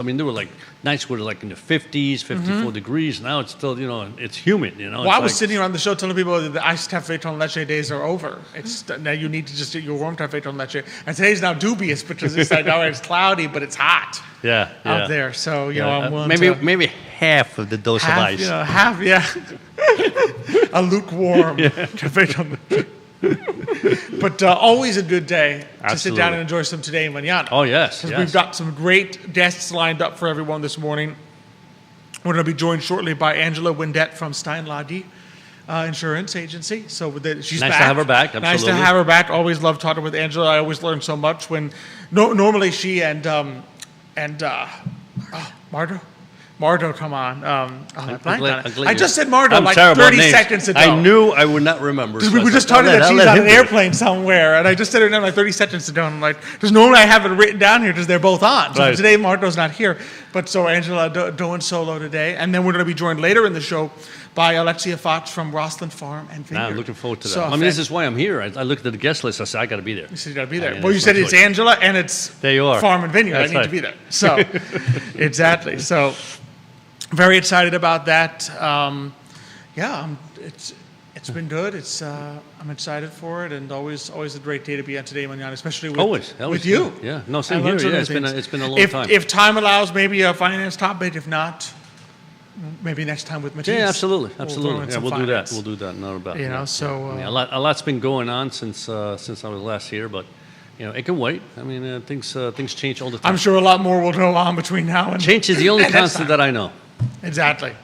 I mean, there were like nights where like in the 50s, 54 degrees. Now it's still, it's humid, Well, I was sitting around the show telling people that the iced cafe con leche days are over. Now you need to just get your warm cafe con leche. And today's now dubious because it's like, all right, it's cloudy, but it's hot out there. So, I'm willing maybe half of the dose of ice. Half, a lukewarm cafe con leche. But always a good day to sit down and enjoy some Today Mañana. Oh, yes. We've got some great guests lined up for everyone this morning. We're going to be joined shortly by Angela Windett from Steinladi Insurance Agency. So she's nice back. to have her back. Absolutely. Nice to have her back. Always love talking with Angela. I always learn so much when normally she and Mardo, come on. I just said Mardo like 30 seconds ago. I knew I would not remember. Because we were just talking that she's on an airplane somewhere, and I just said her name like 30 seconds ago. And I'm like, because normally I have it written down here because they're both on. So today Mardo's not here. But so Angela doing solo today. And then we're going to be joined later in the show by Alexia Fox from Rossland Farm and Vineyard. I'm looking forward to that. So, this is why I'm here. I looked at the guest list. I said, I got to be there. You said you got to be there. Well, you said it's Angela and it's Farm and Vineyard. I need to be there. So, exactly. So, very excited about that. It's been good. I'm excited for it, and always a great day to be on Today Mañana, especially with you. Yeah, no, same here. Yeah, it's been a long time. If time allows, maybe a finance topic. If not, maybe next time with Matthias. Yeah, absolutely. We'll do that. We'll do that. Not about a lot's been going on since I was last here, but. It can wait. I mean, things change all the time. I'm sure a lot more will go on between now and change is the only constant that I know. Exactly.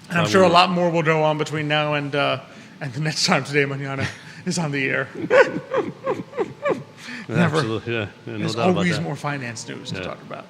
And I'm sure a lot more will go on between now and the next time Today Mañana is on the air. Absolutely, yeah. No There's doubt always about that. more finance news to talk about.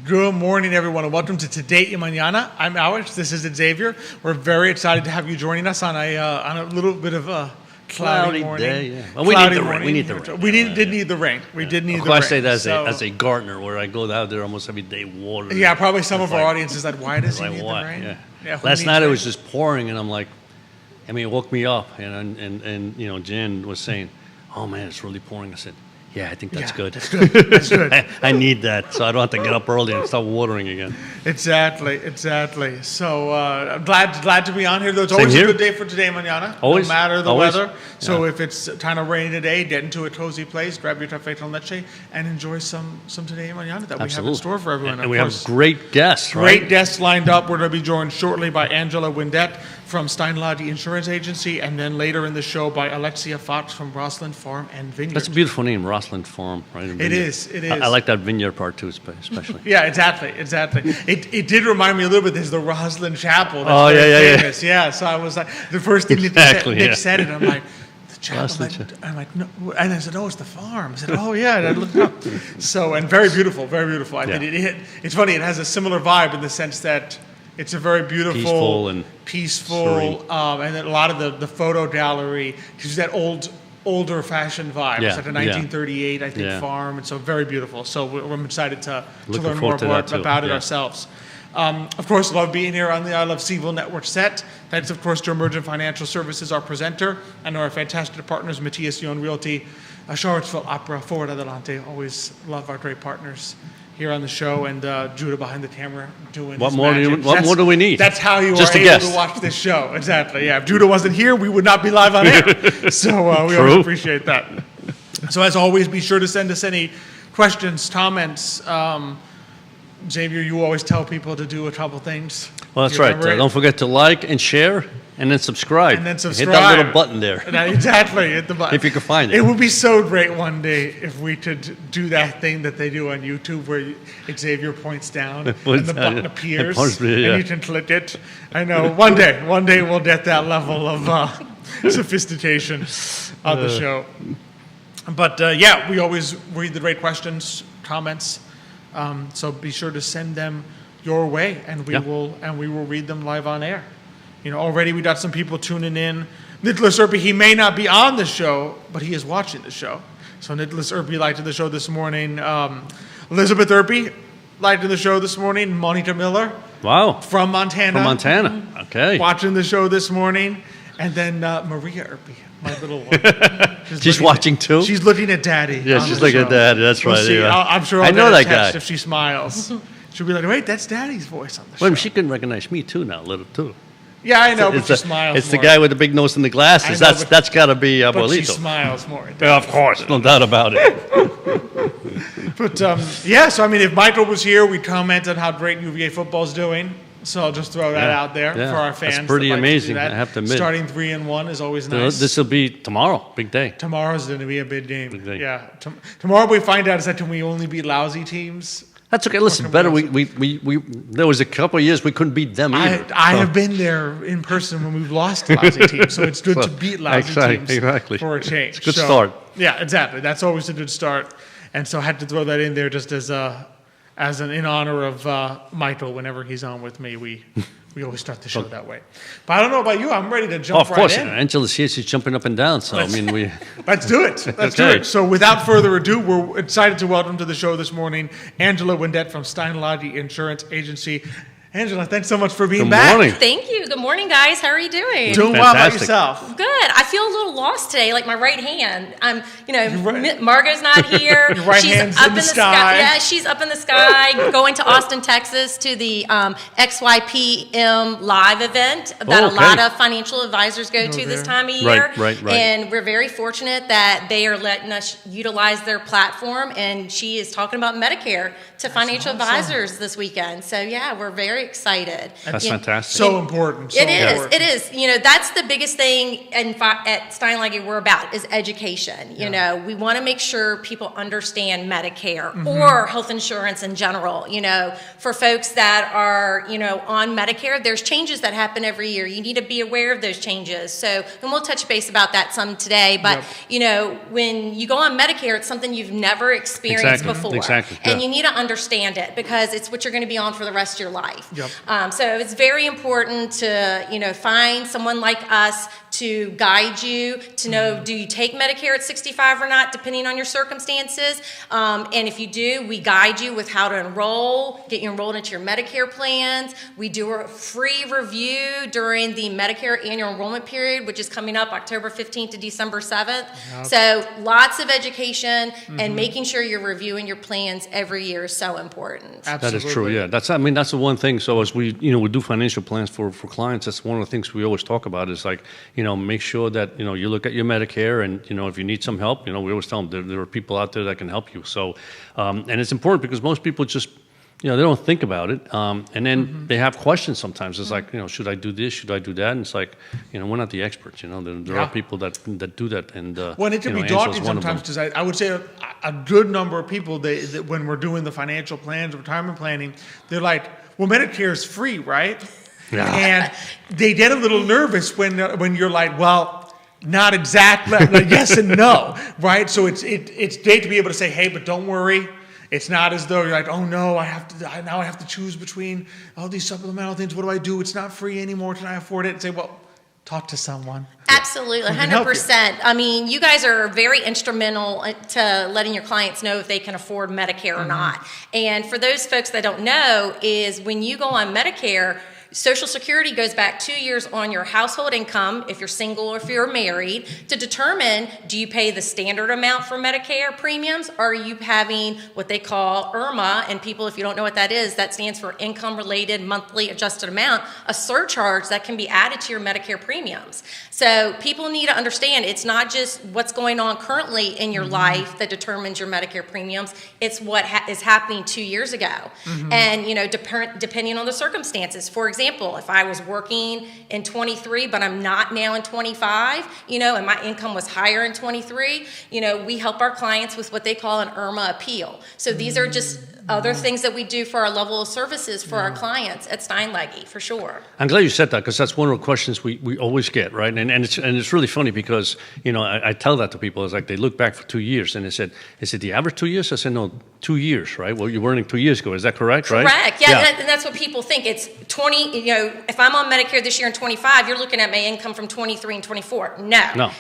Good morning, everyone, and welcome to Today Mañana. I'm Alex. This is Xavier. We're very excited to have you joining us on a little bit of a cloudy morning. Day, yeah. Well, we need the rain. We need the rain. We did need the rain. We did need the rain. I say that as a gardener, where I go out there almost every day watering. Yeah, probably some of our audience is like, why does he need the rain? Yeah. Last night it was just pouring, and I'm like, it woke me up, and Jen was saying, "Oh man, it's really pouring." I said, yeah, I think that's good. That's good. That's good. I need that, so I don't have to get up early and start watering again. Exactly. So I'm glad to be on here. Though it's always a good day for Today Mañana, always, no matter the weather. So yeah. if it's kind of rainy today, get into a cozy place, grab your café con leche, and enjoy some Today Mañana that we have in store for everyone. And we have great guests, right? Great guests lined up. We're going to be joined shortly by Angela Windett from Steinladi Insurance Agency, and then later in the show by Alexia Fox from Rossland Farm and Vineyard. That's a beautiful name, Rossland Farm, right? It is. I like that vineyard part too, especially. Yeah, exactly. It did remind me a little bit. There's the Roslyn Chapel. That's famous. Yeah. So I was like, the first thing Nick said it, I'm like, the chapel. I'm like, no. And I said, oh, it's the farm. I said, oh yeah. And I looked it up. So, and very beautiful. I think it's funny. It has a similar vibe in the sense that it's a very beautiful, peaceful, and then a lot of the photo gallery gives that older fashioned vibe. It's like a 1938, I think, farm, and so very beautiful. So we're excited to learn more about it ourselves. Of course, love being here on the I Love CVille Network set. Thanks, of course, to Emergent Financial Services, our presenter, and our fantastic partners, Matthias Yohn Realty, Charlottesville Opera, Forward Adelante. Always love our great partners here on the show, and Judah behind the camera doing what his more magic. What more do we need? That's how you are able to watch this show. Exactly. Yeah. If Judah wasn't here, we would not be live on air. So we always appreciate that. So as always, be sure to send us any questions, comments. Xavier, you always tell people to do a couple things. Well, that's right. Don't forget to like and share, and then subscribe. Hit that little button there. Exactly. Hit the button. If you can find it. It would be so great one day if we could do that thing that they do on YouTube where Xavier points down and the button appears and you can click it. I know. One day we'll get that level of sophistication on the show. But we always read the great questions, comments. So be sure to send them your way, and we Yeah. will read them live on air. Already we got some people tuning in. Nicholas Irby, he may not be on the show, but he is watching the show. So Nicholas Irby liked the show this morning. Elizabeth Irby liked the show this morning. Monita Miller. Wow. From Montana. From Montana. Okay. Watching the show this morning. And then Maria Irby, my little one. She's watching too? She's looking at Daddy. Yeah, she's looking at Daddy. That's right. We'll see. Yeah. I'm sure I I'll know get a that text guy. if she smiles. She'll be like, wait, that's Daddy's voice on the show. Well, she can recognize me too now, little too. Yeah, I know, but It's she the- smiles It's more. the guy with the big nose and the glasses. I know, That's got to be But she Abuelito. smiles more. Yeah, of course, no doubt about it. But yeah, so I mean, if Michael was here, we'd comment on how great UVA football's doing. So I'll just throw that Yeah, out there yeah. for our That's fans. that pretty like to do amazing, that. I have to admit. Starting 3-1 is always nice. This will be tomorrow, big day. Tomorrow's going to be a big game. Big day. Yeah. Tomorrow we find out is that can we only beat lousy teams? That's okay. Listen, better. We there was a couple of years we couldn't beat them either. I have been there in person when we've lost to lousy teams, so it's good to beat lousy teams exactly. for a change. It's a good start. Yeah, exactly. That's always a good start. And so I had to throw that in there just as an in honor of Michael. Whenever he's on with me, we always start the show that way. But I don't know about you. I'm ready to jump Oh, of course, right in. Angela's here. She's jumping up and down. So I mean, we. Let's do it. Let's do Okay. it. So without further ado, we're excited to welcome to the show this morning Angela Windett from Steinlage Insurance Agency. Angela, thanks so much for being Good back. morning. Thank you. Good morning, guys. How are you doing? Doing well about Fantastic. yourself. Good. I feel a little lost today, like my right hand. right- Margot's not here. Your right she's hand's up in the sky. Yeah, she's up in the sky, going to Austin, Texas, to the XYPM live event that a Okay. lot of financial advisors go to this there. time of year. Right. And we're very fortunate that they are letting us utilize their platform. And she is talking about Medicare to financial advisors this weekend. So yeah, we're very excited. That's You- fantastic. So important. So It is. important. It is. That's the biggest thing at Steinlage we're about is education. We want to make sure people understand Medicare or health insurance in general. For folks that are, on Medicare, there's changes that happen every year. You need to be aware of those changes. So, and we'll touch base about that some today. But, when you go on Medicare, it's something you've never experienced Exactly. before. Exactly. And Yeah. you need to understand it because it's what you're going to be on for the rest of your life. Yep. So it's very important to, find someone like us to guide you to know, do you take Medicare at 65 or not, depending on your circumstances. And if you do, we guide you with how to enroll, get you enrolled into your Medicare plans. We do a free review during the Medicare annual enrollment period, which is coming up October 15th to December 7th. So lots of education and making sure you're reviewing your plans every year is so important. That is true. Yeah, that's the one thing. So as we we do financial plans for clients, that's one of the things we always talk about is like make sure that you look at your Medicare and if you need some help, we always tell them there are people out there that can help you. So and it's important because most people just they don't think about it, and then they have questions sometimes. It's like should I do this? Should I do that? And it's like we're not the experts. There are people that do that. And Well, it can be Angela's daunting one of them. sometimes because I would say a good number of people, that when we're doing the financial plans, retirement planning, they're like, well, Medicare is free, right? Yeah. And they get a little nervous when you're like, well, not exactly, like yes and no, right? So it's great to be able to say, hey, but don't worry. It's not as though you're like, oh no, I have to choose between all these supplemental things. What do I do? It's not free anymore. Can I afford it? And say, well, talk to someone. Absolutely, Who can help you. 100%. I mean, you guys are very instrumental to letting your clients know if they can afford Medicare or not. And for those folks that don't know, is when you go on Medicare, Social Security goes back 2 years on your household income, if you're single or if you're married, to determine, do you pay the standard amount for Medicare premiums, or are you having what they call IRMA, and people, if you don't know what that is, that stands for Income-Related Monthly Adjusted Amount, a surcharge that can be added to your Medicare premiums. So people need to understand it's not just what's going on currently in your life that determines your Medicare premiums, it's what is happening 2 years ago. And, depending on the circumstances. For example, if I was working in 23, but I'm not now in 25, and my income was higher in 23, we help our clients with what they call an IRMA appeal. So these are just other things that we do for our level of services for our clients at Steinleggy, for sure. I'm glad you said that, because that's one of the questions we always get, right? And it's really funny because, I tell that to people. It's like they look back for 2 years and they said, is it the average 2 years? I said, no, 2 years, right? Well, you were earning 2 years ago. Is that correct, right? Correct. Yeah. And that's what people think. It's 20, if I'm on Medicare this year in 25, you're looking at my income from 23 and 24. No.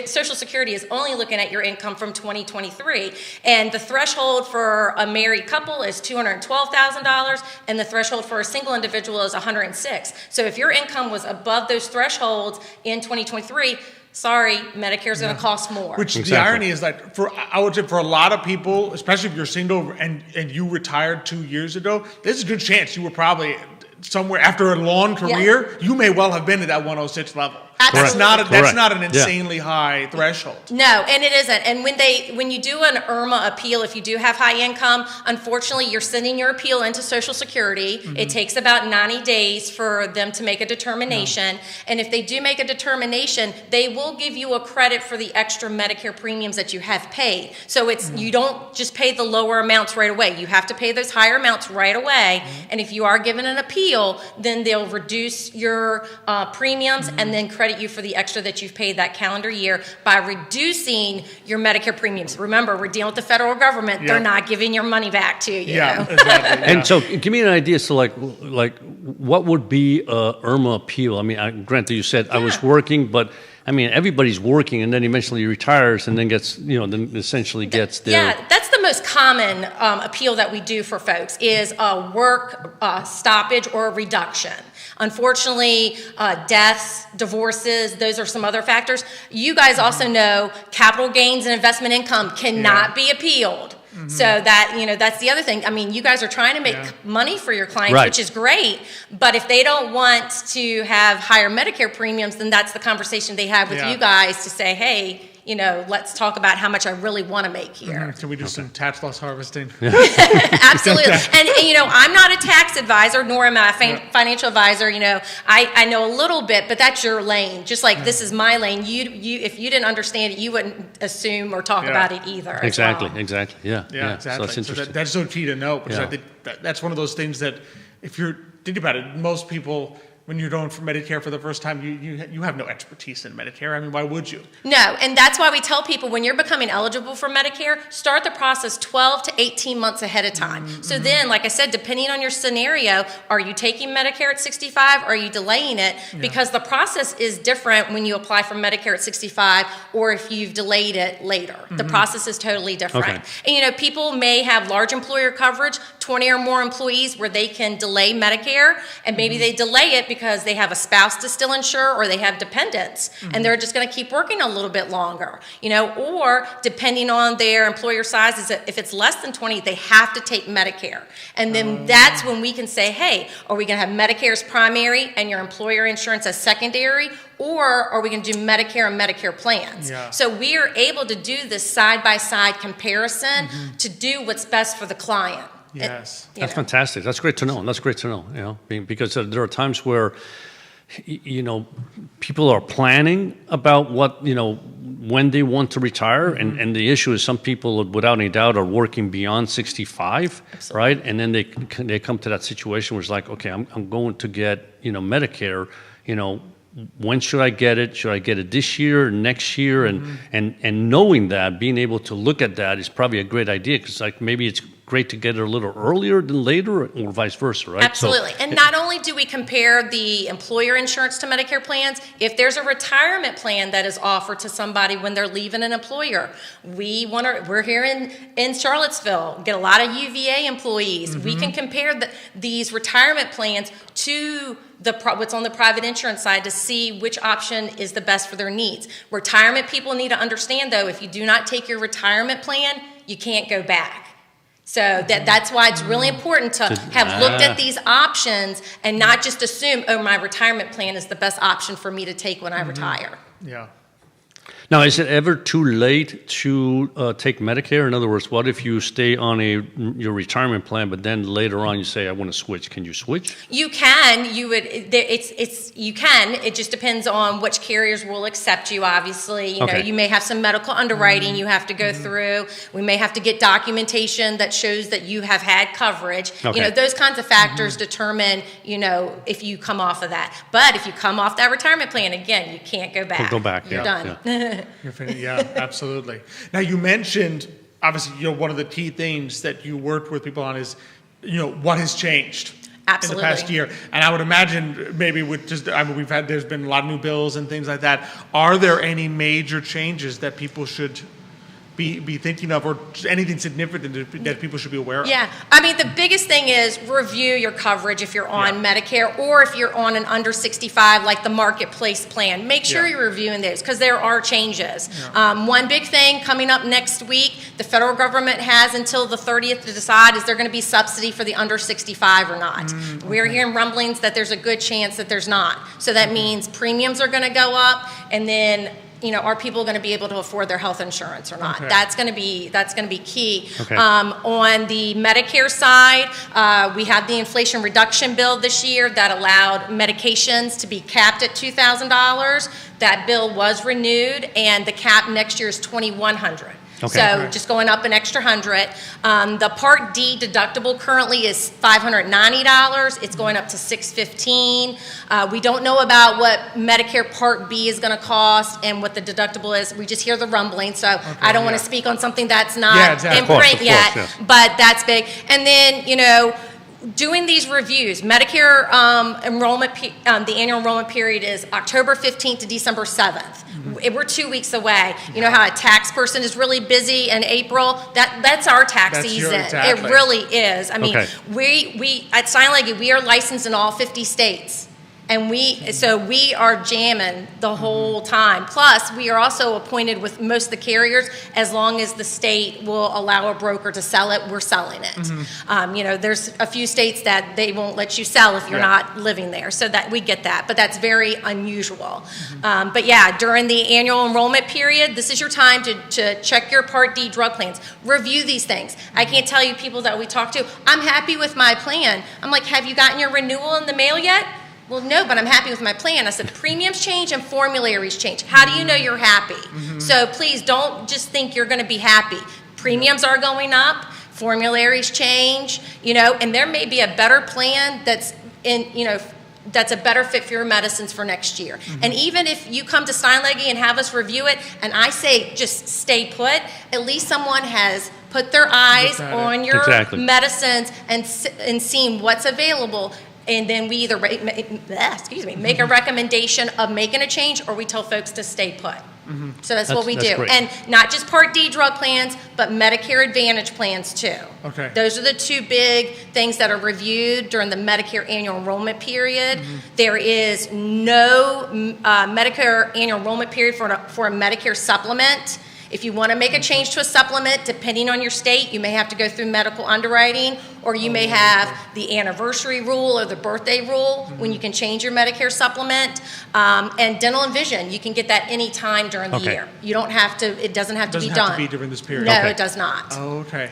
Social Security is only looking at your income from 2023. And the threshold for a married couple is $212,000, and the threshold for a single individual is $106,000. So if your income was above those thresholds in 2023, sorry, Medicare's going to cost more. Which the irony is that I would say for a lot of people, especially if you're single and you retired 2 years ago, there's a good chance you were probably somewhere after a long career, you may well have been at that 106 level. Absolutely. That's not an insanely high threshold. No, and it isn't. And when you do an IRMA appeal, if you do have high income, unfortunately, you're sending your appeal into Social Security. It takes about 90 days for them to make a determination. And if they do make a determination, they will give you a credit for the extra Medicare premiums that you have paid. So you don't just pay the lower amounts right away. You have to pay those higher amounts right away. And if you are given an appeal, then they'll reduce your premiums and then credit you for the extra that you've paid that calendar year by reducing your Medicare premiums. Remember, we're dealing with the federal government. Yeah. They're not giving your money back to you. Yeah, exactly. And so give me an idea. So like what would be a IRMA appeal? I mean, granted, you said I was working, but I mean, everybody's working and then eventually retires and then gets, then essentially gets their... Yeah, that's the most common appeal that we do for folks is a work stoppage or a reduction. Unfortunately, deaths, divorces, those are some other factors. You guys also know capital gains and investment income cannot be appealed. So that's the other thing. I mean, you guys are trying to make money for your clients, which is great. But if they don't want to have higher Medicare premiums, then that's the conversation they have with you guys to say, hey, let's talk about how much I really want to make here. Can we do some tax loss harvesting? Absolutely. And I'm not a tax advisor, nor am I a financial advisor. I know a little bit, but that's your lane. Just like this is my lane. You if you didn't understand it, you wouldn't assume or talk about it either. Exactly. Well. Exactly. Yeah. Exactly. So that's interesting. That's so key to know, because I think that's one of those things that if you're thinking about it, most people, when you're going for Medicare for the first time, you have no expertise in Medicare. I mean, why would you? No, and that's why we tell people when you're becoming eligible for Medicare, start the process 12 to 18 months ahead of time. So then, like I said, depending on your scenario, are you taking Medicare at 65 or are you delaying it? Because the process is different when you apply for Medicare at 65 or if you've delayed it later. The process is totally different. Okay. And people may have large employer coverage, 20 or more employees where they can delay Medicare, and maybe they delay it because they have a spouse to still insure or they have dependents and they're just going to keep working a little bit longer, or depending on their employer size, if it's less than 20, they have to take Medicare. And then that's when we can say, hey, are we going to have Medicare as primary and your employer insurance as secondary, or are we going to do Medicare and Medicare plans? So we are able to do this side-by-side comparison to do what's best for the client. Yes. That's fantastic. That's great to know. That's great to know, because there are times where, people are planning about what, when they want to retire. And the issue is some people, without any doubt, are working beyond 65, right? And then they come to that situation where it's like, okay, I'm going to get, Medicare, when should I get it? Should I get it this year, next year? And knowing that, being able to look at that is probably a great idea, because maybe it's great to get it a little earlier than later, or vice versa, right? Absolutely. So, and not only do we compare the employer insurance to Medicare plans, if there's a retirement plan that is offered to somebody when they're leaving an employer, we're here in Charlottesville, get a lot of UVA employees. We can compare these retirement plans to what's on the private insurance side to see which option is the best for their needs. Retirement people need to understand, though, if you do not take your retirement plan, you can't go back. So that's why it's really important to have looked at these options and not just assume, my retirement plan is the best option for me to take when I retire. Yeah. Now, is it ever too late to take Medicare? In other words, what if you stay on your retirement plan, but then later on you say, I want to switch? Can you switch? You can. You would. You can. It just depends on which carriers will accept you. Obviously, you know, you may have some medical underwriting you have to go through. We may have to get documentation that shows that you have had coverage. You know, those kinds of factors determine, you know, if you come off of that. But if you come off that retirement plan, again, you can't go back. Go back. You're done. Yeah, absolutely. Now, you mentioned, obviously, you know, one of the key things that you worked with people on is, you know, what has changed Absolutely. in the past year. And I would imagine maybe with just, I mean, there's been a lot of new bills and things like that. Are there any major changes that people should be thinking of, or anything significant that people should be aware of? Yeah, I mean, the biggest thing is review your coverage if you're on Medicare, or if you're on an under 65, like the marketplace plan. Make sure you're reviewing those, because there are changes. One big thing coming up next week, the federal government has until the 30th to decide, is there going to be subsidy for the under 65 or not? We're hearing rumblings that there's a good chance that there's not. So that means premiums are going to go up, and then, you know, are people going to be able to afford their health insurance or not? That's going to be key. On the Medicare side, we had the Inflation Reduction Bill this year that allowed medications to be capped at $2,000. That bill was renewed, and the cap next year is $2,100. So just going up an extra $100. The Part D deductible currently is $590. It's going up to $615. We don't know about what Medicare Part B is going to cost and what the deductible is. We just hear the rumbling. So I don't want to speak on something that's not in print yet, but that's big. And then, you know, doing these reviews, Medicare enrollment, the annual enrollment period is October 15th to December 7th. We're 2 weeks away. You know how a tax person is really busy in April? That's our tax season. It really is. I mean, we at Sign Language, we are licensed in all 50 states. And so we are jamming the whole time. Plus, we are also appointed with most of the carriers. As long as the state will allow a broker to sell it, we're selling it. You know, there's a few states that they won't let you sell if you're not living there. So that we get that, but that's very unusual. But yeah, during the annual enrollment period, this is your time to check your Part D drug plans. Review these things. I can't tell you people that we talk to, I'm happy with my plan. I'm like, have you gotten your renewal in the mail yet? Well, no, but I'm happy with my plan. I said, premiums change and formularies change. How do you know you're happy? So please don't just think you're going to be happy. Premiums are going up, formularies change, you know, and there may be a better plan that's in, you know, that's a better fit for your medicines for next year. And even if you come to Steinleggy and have us review it, and I say just stay put, at least someone has put their eyes on your medicines and seen what's available. And then we either make a recommendation of making a change, or we tell folks to stay put. So that's what we do. Great. And not just Part D drug plans, but Medicare Advantage plans too. Those are the two big things that are reviewed during the Medicare annual enrollment period. There is no Medicare annual enrollment period for a Medicare supplement. If you want to make a change to a supplement, depending on your state, you may have to go through medical underwriting, or you may have the anniversary rule or the birthday rule when you can change your Medicare supplement. And dental and vision, you can get that any time during the year. You don't have to, it doesn't have to be done. It doesn't have to be during this period. No, it does not. Okay.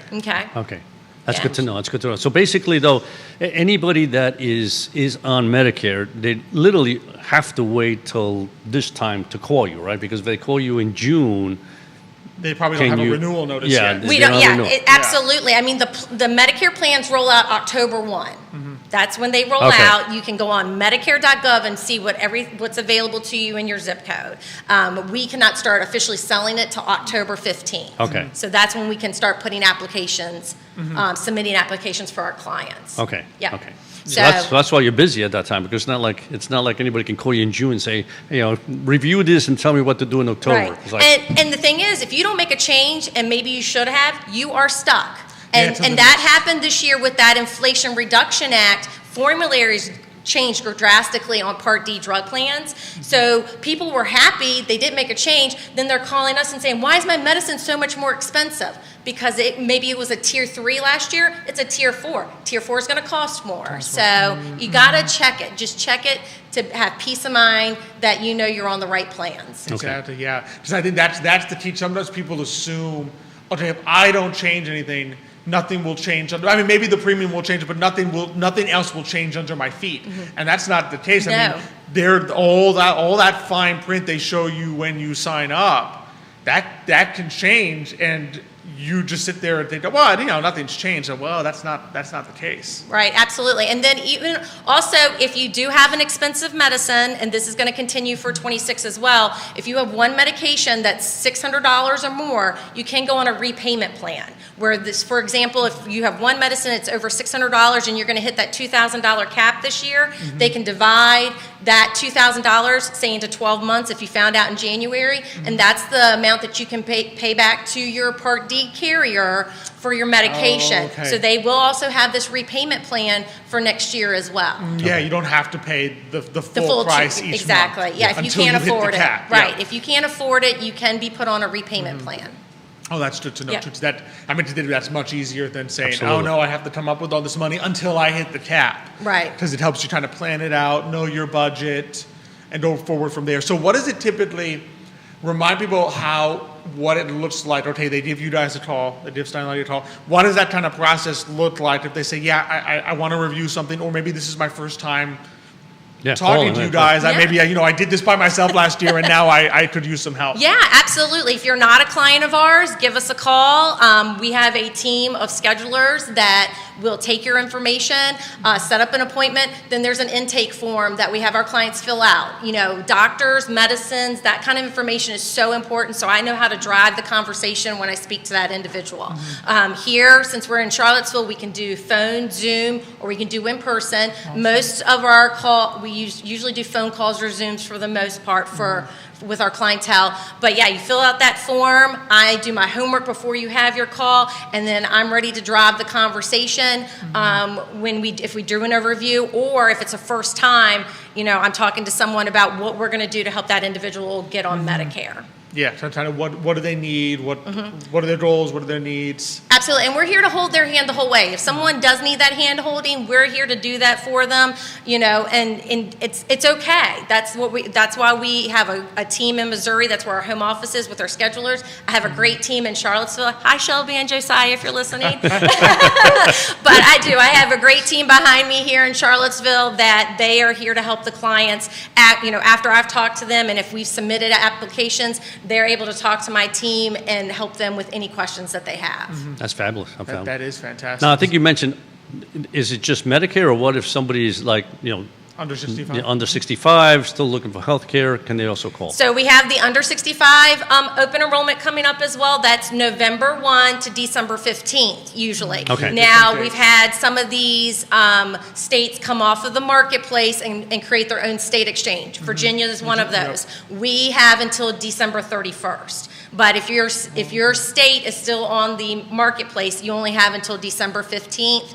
That's good to know. That's good to know. So basically, though, anybody that is on Medicare, they literally have to wait till this time to call you, right? Because if they call you in June, they probably don't have a renewal notice yet. We don't. Absolutely. I mean, the Medicare plans roll out October 1. That's when they roll out. You can go on Medicare.gov and see what's available to you in your zip code. We cannot start officially selling it till October 15th. So that's when we can start putting applications, submitting applications for our clients. So that's why you're busy at that time, because it's not like anybody can call you in June and say, hey, you know, review this and tell me what to do in October. It's like, and the thing is, if you don't make a change, and maybe you should have, you are stuck. And that happened this year with that Inflation Reduction Act. Formularies changed drastically on Part D drug plans. So people were happy, they didn't make a change, then they're calling us and saying, why is my medicine so much more expensive? Because maybe it was a tier 3 last year, it's a tier 4. Tier 4 is going to cost more. So you got to check it. Just check it to have peace of mind that you know you're on the right plans. Exactly, yeah. Because I think that's the key. Sometimes people assume, okay, if I don't change anything, nothing will change. I mean, maybe the premium will change, but nothing else will change under my feet. And that's not the case. No. I mean, all that fine print they show you when you sign up, that can change, and you just sit there and think, well, nothing's changed. So, well, that's not the case. Right, absolutely. And then even also, if you do have an expensive medicine, and this is going to continue for 26 as well, if you have one medication that's $600 or more, you can go on a repayment plan. Where this, for example, if you have one medicine, it's over $600 and you're going to hit that $2,000 cap this year, they can divide that $2,000, say, into 12 months if you found out in January, and that's the amount that you can pay back to your Part D carrier for your medication. Oh, okay. So they will also have this repayment plan for next year as well. Yeah, you don't have to pay the full price each month. Exactly. Yeah, if you can't afford it. Right. Yeah. If you can't afford it, you can be put on a repayment plan. Oh, that's good to know. Yeah. That's much easier than saying, Absolutely. oh, no, I have to come up with all this money until I hit the cap. Right. Because it helps you kind of plan it out, know your budget, and go forward from there. So what does it typically remind people what it looks like? Okay, they give you guys a call, they give Steinleiter a call. What does that kind of process look like if they say, yeah, I want to review something, or maybe this is my first time talking to you guys? Yeah. I did this by myself last year, and now I could use some help. Yeah, absolutely. If you're not a client of ours, give us a call. We have a team of schedulers that will take your information, set up an appointment. Then there's an intake form that we have our clients fill out. Doctors, medicines, that kind of information is so important. So I know how to drive the conversation when I speak to that individual. Here, since we're in Charlottesville, we can do phone, Zoom, or we can do in person. Awesome. Most of our we usually do phone calls or Zooms for the most part with our clientele. But yeah, you fill out that form. I do my homework before you have your call, and then I'm ready to drive the conversation if we do an overview, or if it's a first time, I'm talking to someone about what we're going to do to help that individual get on Medicare. Yeah, so kind of what do they need? What are their goals? What are their needs? Absolutely, and we're here to hold their hand the whole way. If someone does need that hand holding, we're here to do that for them. And it's okay. That's why we have a team in Missouri. That's where our home office is with our schedulers. I have a great team in Charlottesville. Hi, Shelby and Josiah, if you're listening. But I do. I have a great team behind me here in Charlottesville that they are here to help the clients. After I've talked to them, and if we've submitted applications, they're able to talk to my team and help them with any questions that they have. That's fabulous. That is fantastic. Now, I think you mentioned, is it just Medicare, or what if somebody's under 65? Under 65, still looking for health care, can they also call? So we have the under 65 open enrollment coming up as well. That's November 1 to December 15th, usually. Okay. Now, we've had some of these states come off of the marketplace and create their own state exchange. Virginia is one of those. We have until December 31st. But if your state is still on the marketplace, you only have until December 15th.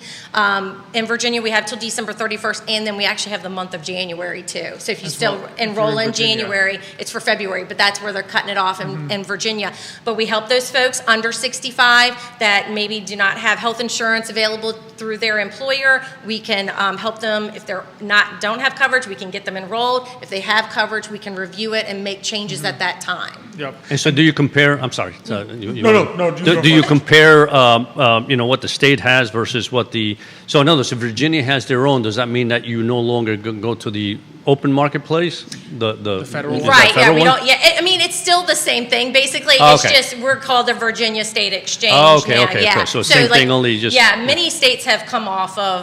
In Virginia, we have till December 31st, and then we actually have the month of January too. So if you still enroll in January, it's for February, but that's where they're cutting it off in Virginia. But we help those folks under 65 that maybe do not have health insurance available through their employer. We can help them. If they're don't have coverage, we can get them enrolled. If they have coverage, we can review it and make changes at that time. Yep. And so do you compare, I'm sorry. No. Do you compare, what the state has versus what so in other words, if Virginia has their own, does that mean that you no longer go to the open marketplace? The federal one? Right, federal one? it's still the same thing. Basically, Oh, it's okay. just, we're called the Virginia State Exchange Okay. now. So same thing, only just... Yeah, many states have come off of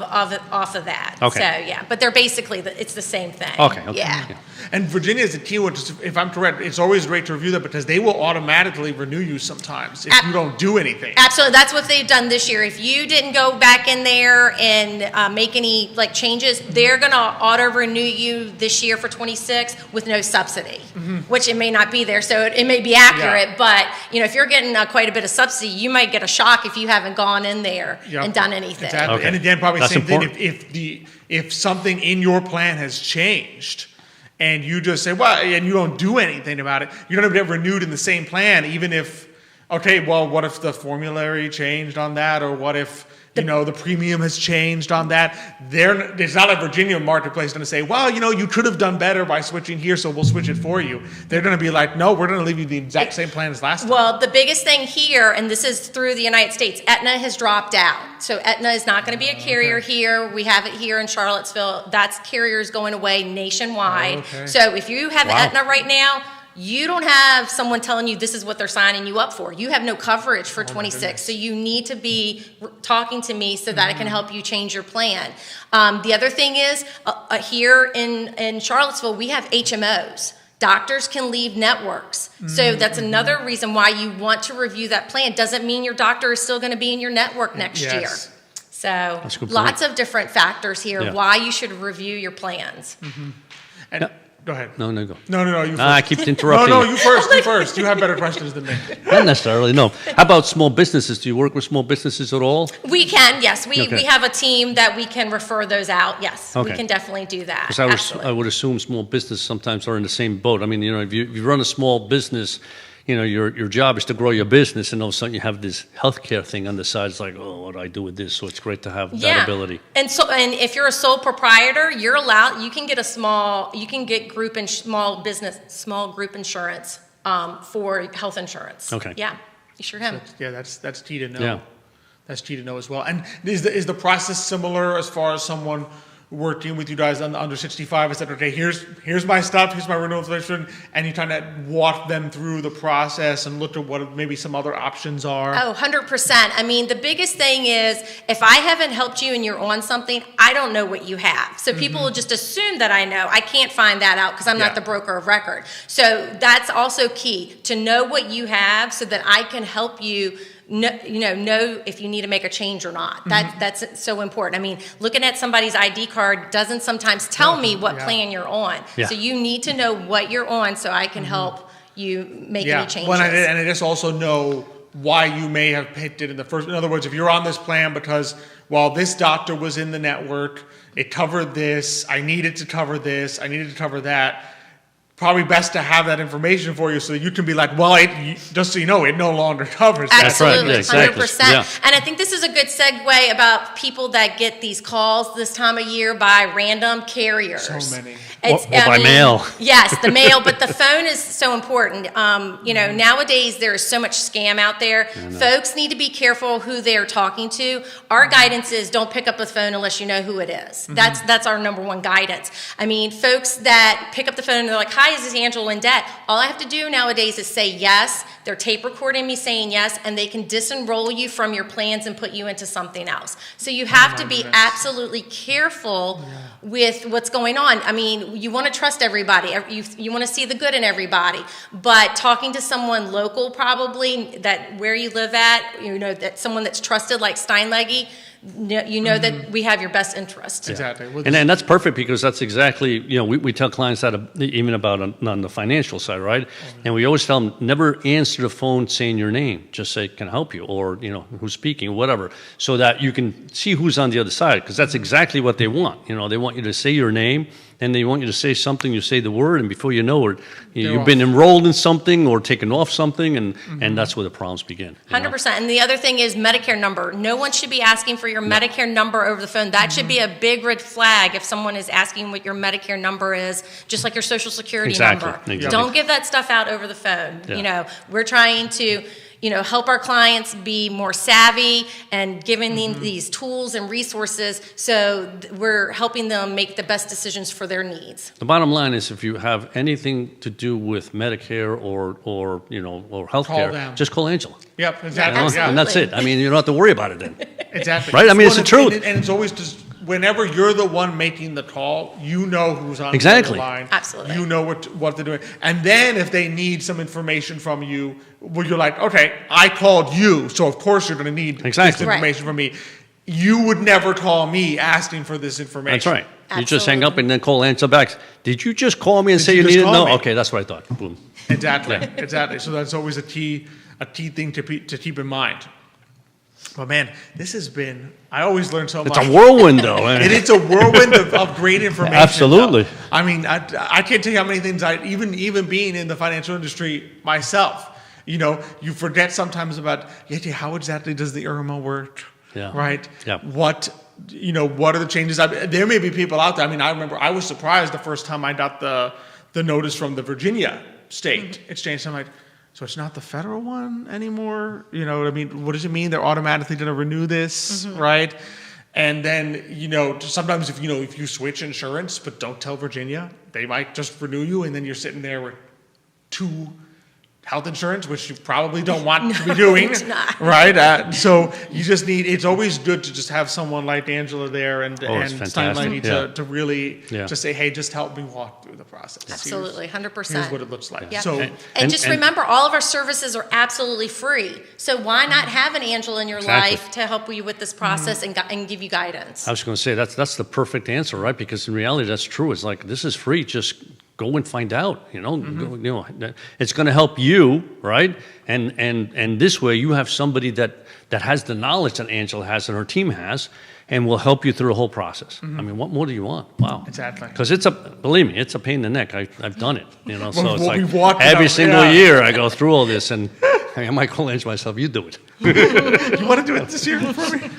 that. Okay. So, yeah, but they're basically, it's the same thing. Okay. Yeah. And Virginia is a key one. If I'm correct, it's always great to review that because they will automatically renew you sometimes if you don't do anything. Absolutely. That's what they've done this year. If you didn't go back in there and make any changes, they're going to auto renew you this year for 26 with no subsidy, which it may not be there, so it may be accurate, but if you're getting quite a bit of subsidy, you might get a shock if you haven't gone in there and done anything. Exactly. Okay. And again, probably the That's same important. thing if something in your plan has changed and you just say, well, and you don't do anything about it, you don't get renewed in the same plan, even if, okay, well, what if the formulary changed on that, or what if the premium has changed on that? It's not like Virginia Marketplace going to say, well, you could have done better by switching here, so we'll switch it for you. They're going to be like, no, we're going to leave you the exact same plan as last time. Well, the biggest thing here, and this is through the United States, Aetna has dropped out. So Aetna is not going to be a carrier here. We have it here in Charlottesville. That's carriers going away nationwide. Okay. So if you have Aetna right now, you don't have someone telling you this is what they're signing you up for. You have no coverage for 26, so you need to be talking to me so that I can help you change your plan. The other thing is, here in Charlottesville, we have HMOs. Doctors can leave networks. So that's another reason why you want to review that plan. Doesn't mean your doctor is still going to be in your network next year. So lots of different factors here why you should review your plans. And go ahead. No, go. No, you first. I keep interrupting. No, you first. You have better questions than me. Not necessarily, no. How about small businesses? Do you work with small businesses at all? We can, yes. We Okay. have a team that we can refer those out. Yes, we Okay. can definitely do that. Because Absolutely. I would assume small business sometimes are in the same boat. I mean, if you run a small business, your job is to grow your business, and all of a sudden you have this healthcare thing on the side. It's like, oh, what do I do with this? So it's great to have that ability. And if you're a sole proprietor, you're allowed. You can get small group insurance for health insurance. Okay. Yeah, you sure can. Yeah, that's key to know. Yeah. That's key to know as well. And is the process similar as far as someone working with you guys on the under 65? I said, okay, here's my stuff, here's my renewal information, and you kind of walk them through the process and look at what maybe some other options are. Oh, 100%. I mean, the biggest thing is if I haven't helped you and you're on something, I don't know what you have. So people will just assume that I know. I can't find that out because I'm not the broker of record. So that's also key, to know what you have so that I can help you know if you need to make a change or not. That's so important. I mean, looking at somebody's ID card doesn't sometimes tell me what plan you're on. Yeah. So you need to know what you're on so I can help you make any changes. Well, and I just also know why you may have picked it in the first. In other words, if you're on this plan because, well, this doctor was in the network, it covered this, I needed to cover this, I needed to cover that. Probably best to have that information for you so that you can be like, well, just so you know, it no longer covers that. Absolutely, That's right, yeah, exactly. 100%. Yeah. And I think this is a good segue about people that get these calls this time of year by random carriers. So many. Or by mail. Yes, the mail, but the phone is so important. Nowadays there is so much scam out there. Folks need to be careful who they're talking to. Our guidance is don't pick up the phone unless you know who it is. That's our number one guidance. I mean, folks that pick up the phone and they're like, hi, is this Angela in debt? All I have to do nowadays is say yes. They're tape recording me saying yes, and they can disenroll you from your plans and put you into something else. So you have to be absolutely careful with what's going on. I mean, you want to trust everybody. You want to see the good in everybody. But talking to someone local, probably, that where you live at, that someone that's trusted like Steinleggy, that we have your best interest. Exactly. And that's perfect because that's exactly, we tell clients that even about on the financial side, right? And we always tell them, never answer the phone saying your name. Just say, can I help you? Or, who's speaking, whatever. So that you can see who's on the other side because that's exactly what they want. They want you to say your name and they want you to say something, you say the word, and before you know it, you've been enrolled in something or taken off something, and that's where the problems begin. 100%. And the other thing is Medicare number. No one should be asking for your Medicare number over the phone. That should be a big red flag if someone is asking what your Medicare number is, just like your Social Security number. Exactly. Don't give that stuff out over the phone. Yeah. We're trying to help our clients be more savvy and giving them these tools and resources so we're helping them make the best decisions for their needs. The bottom line is if you have anything to do with Medicare or healthcare, just call Angela. Yep, exactly. And that's it. I mean, you don't have to worry about it then. Exactly. Right? I mean, it's the truth. And it's always just whenever you're the one making the call, you know who's on the other line. Absolutely. You know what they're doing. And then if they need some information from you, well, you're like, okay, I called you, so of course you're going to need this information from me. you would never call me asking for this information. That's right. You just Absolutely. hang up and then call answer back. Did you just call me and say you you just needed? call No. me? Okay, that's what I thought. Boom. Exactly, exactly. So that's always a key thing to keep in mind. But man, this has been, I always learn so much. It's a whirlwind, though. It's a whirlwind of great information. Absolutely. though. I mean, I can't tell you how many things even being in the financial industry myself, you forget sometimes about, how exactly does the IRMA work? Yeah. Right? Yeah. What are the changes? There may be people out there. I mean, I remember I was surprised the first time I got the notice from the Virginia State Exchange. I'm like, so it's not the federal one anymore? You know what I mean? What does it mean? They're automatically going to renew this, right? And then, sometimes if you switch insurance but don't tell Virginia, they might just renew you, and then you're sitting there with 2 health insurance, which you probably don't want to be doing, it's not. right? So you just it's always good to just have someone like Angela there and fantastic. Stein Lady Yeah. to really Yeah. just say, hey, just help me walk through the process. Absolutely, 100%. Here's what it looks like. Yeah. So And just remember, all of our services are absolutely free. So why not have an Angela in your Exactly. life to help you with this process and give you guidance? I was going to say that's the perfect answer, right? Because in reality, that's true. It's like, this is free. Just go and find out. It's going to help you, right? And this way, you have somebody that has the knowledge that Angela has and her team has, and will help you through the whole process. I mean, what more do you want? Wow. Exactly. Because believe me, it's a pain in the neck. I've done it. So it's we've walked like it every out, single yeah. year I go through all this, and I might call Angela myself. You do it. you want to do it this year for me?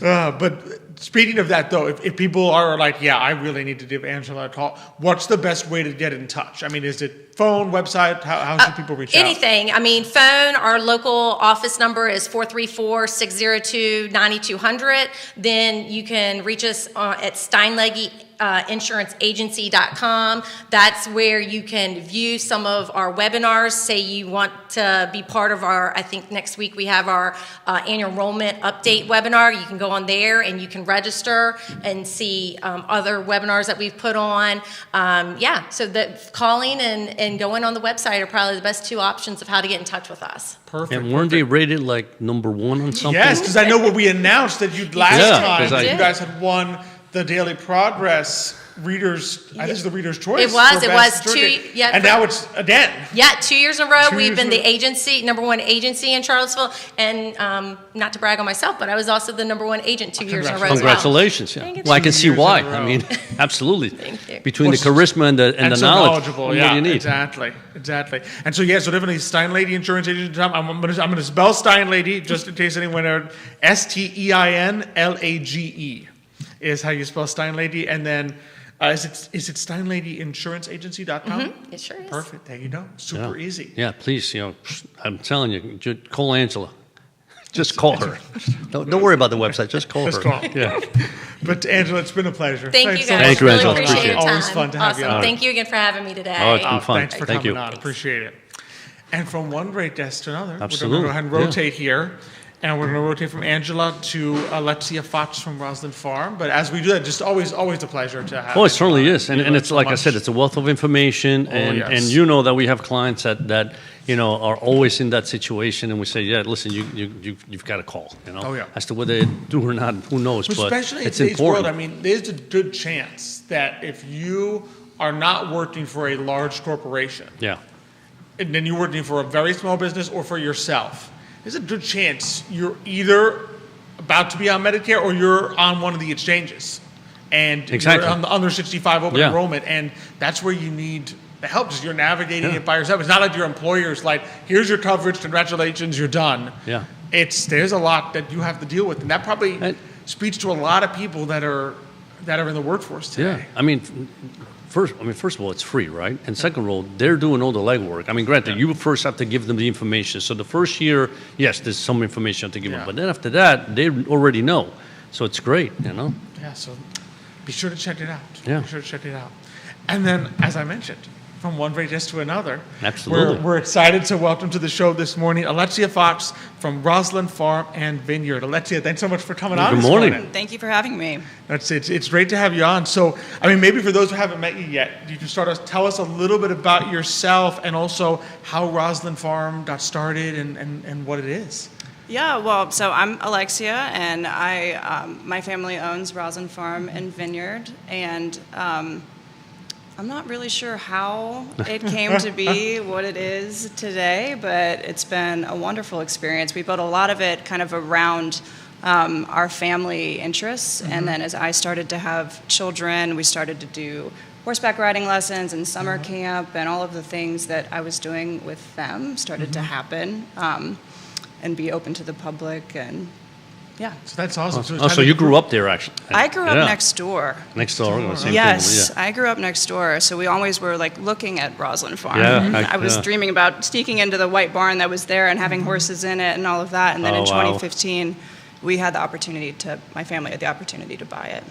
But speaking of that, though, if people are like, I really need to give Angela a call, what's the best way to get in touch? I mean, is it phone, website? How should people reach out? Anything. I mean, phone, our local office number is 434-602-9200. Then you can reach us at SteinLeggy.insuranceagency.com. That's where you can view some of our webinars. Say you want to be part of I think next week we have our annual enrollment update webinar. You can go on there and you can register and see other webinars that we've put on. So calling and going on the website are probably the best 2 options of how to get in touch with us. Perfect. And weren't they rated like #1 on something? Yes, because I know what we announced that last Yeah, time 'cause you guys had won the Daily Progress Readers. I think it's the Reader's Choice. It was. for It best was certificate. 2. Yeah. And now it's again. Yeah, 2 years in a row, 2 we've years been in the a row. agency, #1 agency in Charlottesville, and not to brag on myself, but I was also the #1 agent 2 years in a row as well. Congratulations. Yeah. Thank you. Well, I can 2 see years why. in a row. I mean, absolutely. Thank you. Between the Well, charisma and the so knowledge, knowledgeable, what more do you need? Exactly. And so so definitely Stein Lady Insurance Agent. I'm gonna spell Stein Lady just in case anyone heard. STEINLAGE is how you spell Stein Lady, and then is it SteinLadyInsuranceAgency.com? It sure is. Perfect. There you go. Super easy. Yeah, please, I'm telling you, call Angela. Just call her. Don't worry about the website. Just call Just her. call. Yeah. But Angela, it's been a pleasure. Thank Thanks you so guys. much. Thank you, really Angela. appreciate Appreciate your it. time. Always fun to have awesome. you on. Thank you again for having me today. Oh, it's been fun. Thanks for Thank coming you. on. Appreciate it. And from one great desk to another, Absolutely. we're going to go ahead and rotate here. And we're going to rotate from Angela to Alexia Fox from Roslyn Farm. But as we do that, just always a pleasure to have. Oh, it certainly is. And learn it's so like I much. said, it's a wealth of information. And, yes. and you know that we have clients that are always in that situation. And we say, listen, you've got to call, Oh, yeah. As to whether they do or not, who knows. But Especially in it's today's important. world, I mean, there's a good chance that if you are not working for a large corporation, Yeah. and then you're working for a very small business or for yourself, there's a good chance you're either about to be on Medicare or you're on one of the exchanges. And Exactly. you're on the under 65 open Yeah. enrollment. And that's where you need the help, because you're navigating it by yourself. It's not like your employer's like, here's your coverage, congratulations, you're done. Yeah. There's a lot that you have to deal with. And that probably And- speaks to a lot of people that are in the workforce today. Yeah. I mean, first of all, it's free, right? And second of all, they're doing all the legwork. I mean, granted, you first have to give them the information. So the first year, yes, there's some information you have to give them. Yeah. But then after that, they already know. So it's great, Yeah, so be sure to check it out. Yeah. Be sure to check it out. And then, as I mentioned, from one great desk to another, Absolutely. we're excited to welcome to the show this morning Alexia Fox from Roslyn Farm and Vineyard. Alexia, thanks so much for coming on Good this morning. Thank you for having me. It's great to have you on. So, I mean, maybe for those who haven't met you yet, you can tell us a little bit about yourself and also how Roslyn Farm got started and what it is. Yeah, well, so I'm Alexia, and my family owns Roslyn Farm and Vineyard, and I'm not really sure how it came to be what it is today, but it's been a wonderful experience. We built a lot of it kind of around our family interests, and then as I started to have children, we started to do horseback riding lessons and summer camp, and all of the things that I was doing with them started to happen and be open to the public, and yeah. So that's awesome. So you grew up there, actually? I grew up next door. Next door, same Yes, thing, I grew up next door, so we always were like looking at Roslyn Farm. Yeah, I was dreaming about sneaking into the white barn that was there and having horses in it and all of that, and then in 2015, we had the opportunity my family had the opportunity to buy it.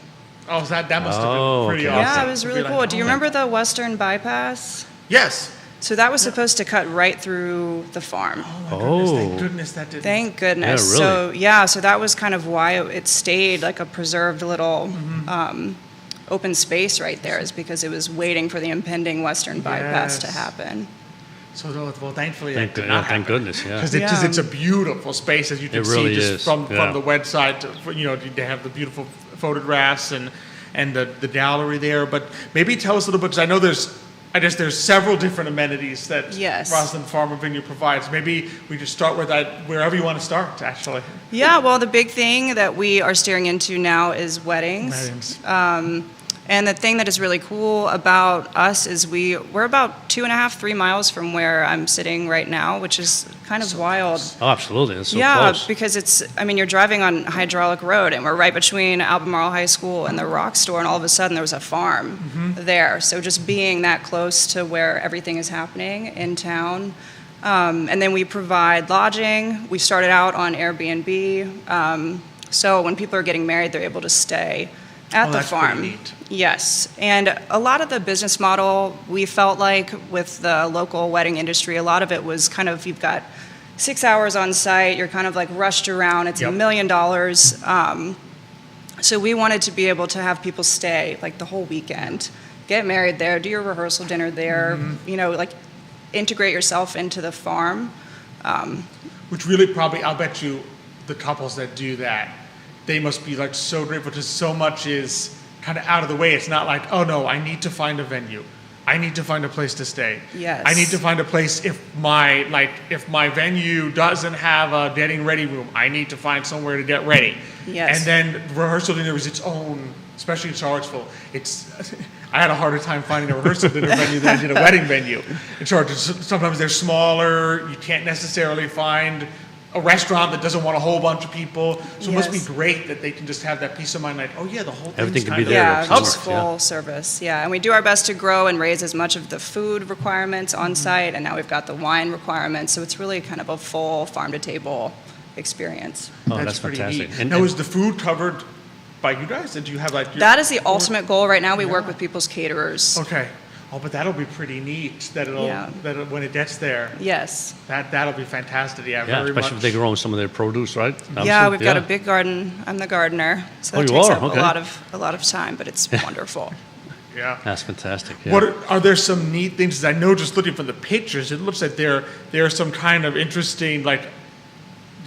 Oh, so that must have been pretty awesome. Yeah, it was really cool. Do you remember the Western Bypass? Yes. So that was supposed to cut right through the farm. Oh, my goodness. Thank goodness that didn't. Thank goodness. Yeah, really? So that was kind of why it stayed like a preserved little open space right there, is because it was waiting for the impending Western Bypass to happen. So, well, thankfully, thank goodness, yeah. Because it's a beautiful space, as you can see, really just from the website. They have the beautiful photographs and the gallery there. But maybe tell us a little bit, because I know there's several different amenities that Roslyn Farm and Vineyard provides. Maybe we just start with that, wherever you want to start, actually. Yeah, well, the big thing that we are steering into now is weddings. And the thing that is really cool about us is we're about 2.5, 3 miles from where I'm sitting right now, which is kind of wild. Oh, absolutely. It's so close. Because you're driving on Hydraulic Road, and we're right between Albemarle High School and the Rock Store, and all of a sudden there was a farm there. So just being that close to where everything is happening in town. And then we provide lodging. We started out on Airbnb. So when people are getting married, they're able to stay at the farm. Pretty neat. Yes, and a lot of the business model, we felt like with the local wedding industry, a lot of it was kind of, you've got 6 hours on site, you're kind of like rushed around, it's $1 million. So we wanted to be able to have people stay like the whole weekend, get married there, do your rehearsal dinner there, like integrate yourself into the farm. Which really probably, I'll bet you, the couples that do that, they must be like so grateful, because so much is kind of out of the way. It's not like, oh no, I need to find a venue. I need to find a place to stay. Yes. I need to find a place if my venue doesn't have a getting ready room, I need to find somewhere to get ready. Yes. And then rehearsal dinner is its own, especially in Charlottesville. I had a harder time finding a rehearsal dinner venue than I did a wedding venue. In Charlottesville, sometimes they're smaller. You can't necessarily find a restaurant that doesn't want a whole bunch of people. So it must be great that they can just have that peace of mind, like, oh yeah, the whole thing's Everything can kind be of there. Yeah, Covered, just full service. Yeah, and we do our best to grow and raise as much of the food requirements on site, and now we've got the wine requirements, so it's really kind of a full farm-to-table experience. Oh, that's pretty fantastic. neat. Now, is the food covered by you guys? And do you have like That is the ultimate goal right now. We work with people's caterers. Okay. Oh, but that'll be pretty neat. That when it gets there. Yes. That'll be fantastic. Yeah, Yeah, very especially much. if they grow some of their produce, right? Yeah, we've got a big garden. I'm the gardener, so that you takes are? up Okay. a lot of time, but it's wonderful. Yeah. That's fantastic. Yeah. What are there some neat things? I know just looking from the pictures, it looks like there are some kind of interesting, like,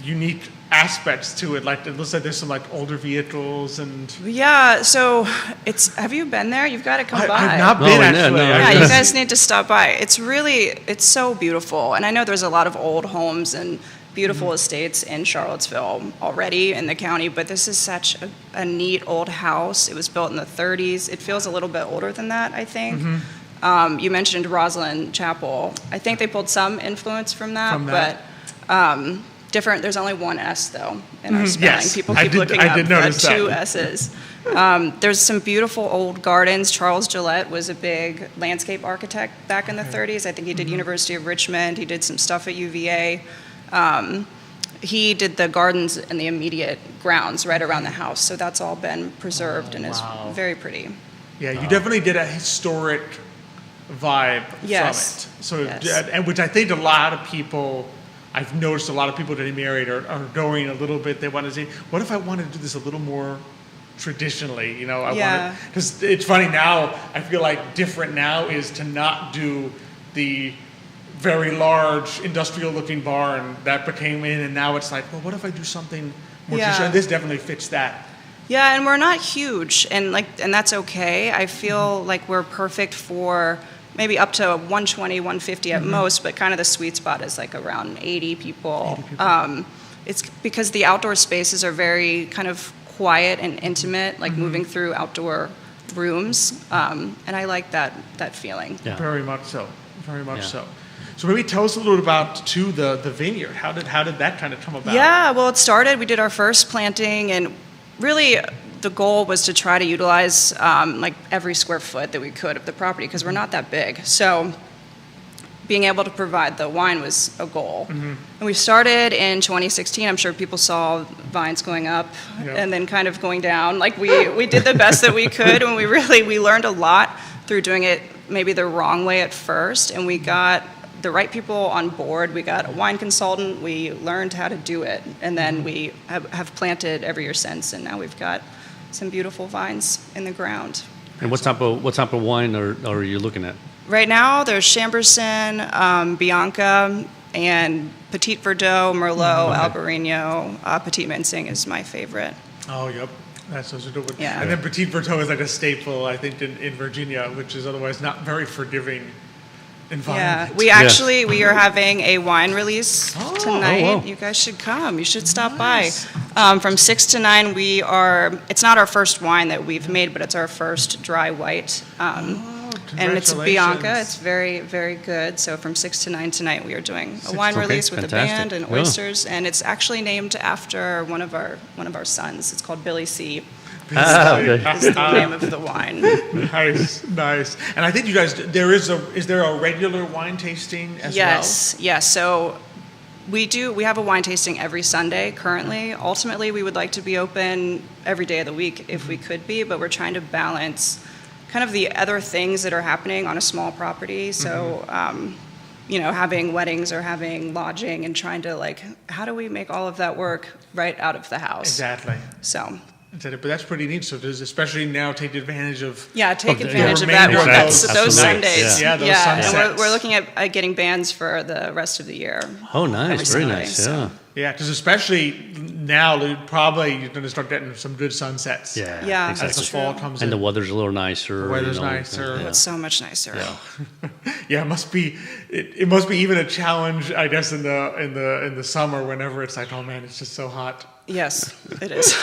unique aspects to it. Like, it looks like there's some like older vehicles and. Yeah, so have you been there? You've got to come by. I've not been actually. no, Yeah, you guys need to stop by. It's so beautiful. And I know there's a lot of old homes and beautiful estates in Charlottesville already in the county, but this is such a neat old house. It was built in the 30s. It feels a little bit older than that, I think. You mentioned Roslyn Chapel. I think they pulled some influence from that. But different. There's only one S, though, in our spelling. Yes, People keep looking I up. did notice that. 2 S's. There's some beautiful old gardens. Charles Gillette was a big landscape architect back in the 30s. I think he did University of Richmond. He did some stuff at UVA. He did the gardens in the immediate grounds right around the house. So that's all been preserved and is very pretty. Yeah, you definitely did a historic vibe Yes. from it. So, Yes. and which I think a lot of people. I've noticed a lot of people getting married are going a little bit. They want to say, "What if I wanted to do this a little more traditionally?" Because it's funny now. I feel like different now is to not do the very large industrial-looking barn that became in, and now it's like, well, what if I do something more traditional? This definitely fits that. Yeah, and we're not huge, and that's okay. I feel like we're perfect for maybe up to 120, 150 at most, but kind of the sweet spot is like around 80 people. It's because the outdoor spaces are very kind of quiet and intimate, like moving through outdoor rooms, and I like that feeling. Yeah. Very much so. Very much so. So maybe tell us a little bit about too the vineyard. How did that kind of come about? Yeah, well, it started. We did our first planting, and really the goal was to try to utilize like every square foot that we could of the property because we're not that big. So being able to provide the wine was a goal. And we started in 2016. I'm sure people saw vines going up and then kind of going down. Like we did the best that we could, and we learned a lot through doing it maybe the wrong way at first, and we got the right people on board. We got a wine consultant. We learned how to do it, and then we have planted every year since, and now we've got some beautiful vines in the ground. And what type of wine are you looking at? Right now, there's Chambourcin, Bianca, and Petit Verdot, Merlot, Albarino. Petit Manseng is my favorite. Oh, yep. That's those are good. Yeah. And then Petit Verdot is like a staple, I think, in Virginia, which is otherwise not very forgiving environment. Yeah, we are having a wine release tonight. Oh, wow. You guys should come. You should stop by. From 6 to 9, it's not our first wine that we've made, but it's our first dry white. And it's Bianca. It's very, very good. So from 6 to 9 tonight, we are doing a wine release with a band and oysters, and it's actually named after one of our sons. It's called Billy C. Is the name of the wine. Nice. And I think you guys, is there a regular wine tasting as well? Yes. So we have a wine tasting every Sunday currently. Ultimately, we would like to be open every day of the week if we could be, but we're trying to balance kind of the other things that are happening on a small property. So, having weddings or having lodging and trying to how do we make all of that work right out of the house? Exactly. So. But that's pretty neat. So does especially now take advantage of take advantage of that. Those Sundays. Yeah, those sunsets. And we're looking at getting bands for the rest of the year. Oh, nice, very nice. Yeah, because especially now, you're going to start getting some good sunsets. Yeah, as the fall comes in. And the weather's a little nicer. The weather's nicer. It's so much nicer. Yeah, it must be. It must be even a challenge, I guess, in the summer whenever it's like, oh man, it's just so hot. Yes, it is.